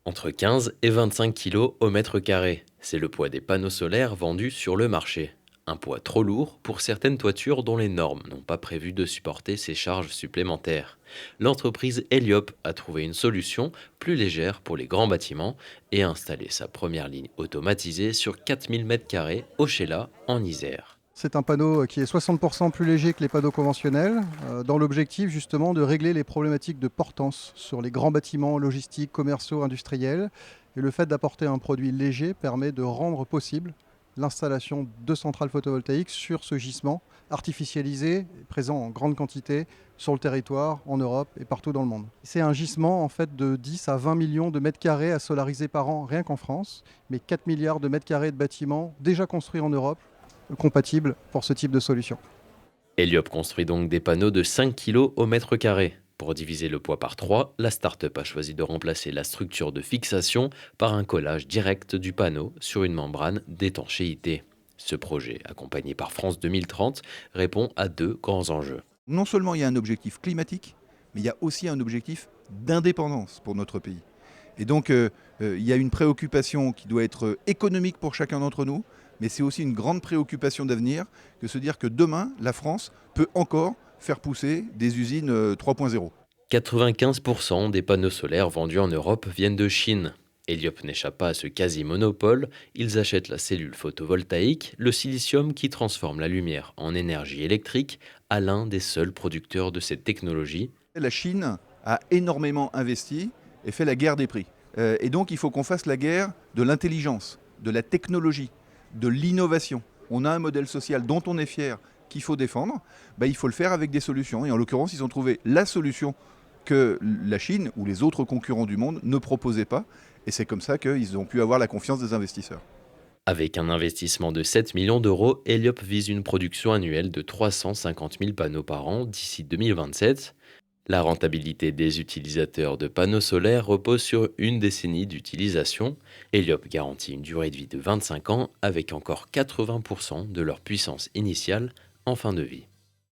Entre 15 et 25 kg au mètre carré. C'est le poids des panneaux solaires vendus sur le marché. Un poids trop lourd pour certaines toitures dont les normes n'ont pas prévu de supporter ces charges supplémentaires. L'entreprise Heliop a trouvé une solution plus légère pour les grands bâtiments et a installé sa première ligne automatisée sur 4000 m² au Sheila, en Isère. C'est un panneau qui est 60% plus léger que les panneaux conventionnels, dans l'objectif justement de régler les problématiques de portance sur les grands bâtiments logistiques, commerciaux, industriels. Et le fait d'apporter un produit léger permet de rendre possible l'installation de centrales photovoltaïques sur ce gisement artificialisé, présent en grande quantité sur le territoire, en Europe et partout dans le monde. C'est un gisement en fait de 10 à 20 millions de mètres carrés à solariser par an rien qu'en France, mais 4 milliards de mètres carrés de bâtiments déjà construits en Europe compatible pour ce type de solution. Heliop construit donc des panneaux de 5 kg au mètre carré. Pour diviser le poids par 3, la start-up a choisi de remplacer la structure de fixation par un collage direct du panneau sur une membrane d'étanchéité. Ce projet, accompagné par France 2030, répond à deux grands enjeux. Non seulement il y a un objectif climatique, mais il y a aussi un objectif d'indépendance pour notre pays. Et donc il y a une préoccupation qui doit être économique pour chacun d'entre nous, mais c'est aussi une grande préoccupation d'avenir que se dire que demain, la France peut encore faire pousser des usines 3.0. 95% des panneaux solaires vendus en Europe viennent de Chine. Heliop n'échappe pas à ce quasi-monopole. Ils achètent la cellule photovoltaïque, le silicium qui transforme la lumière en énergie électrique, à l'un des seuls producteurs de cette technologie. La Chine a énormément investi et fait la guerre des prix. Et donc il faut qu'on fasse la guerre de l'intelligence, de la technologie, de l'innovation. On a un modèle social dont on est fier, qu'il faut défendre. Il faut le faire avec des solutions. Et en l'occurrence, ils ont trouvé la solution que la Chine ou les autres concurrents du monde ne proposaient pas. Et c'est comme ça qu'ils ont pu avoir la confiance des investisseurs. Avec un investissement de 7 millions d'euros, Heliop vise une production annuelle de 350 000 panneaux par an d'ici 2027. La rentabilité des utilisateurs de panneaux solaires repose sur une décennie d'utilisation. Heliop garantit une durée de vie de 25 ans avec encore 80% de leur puissance initiale en fin de vie.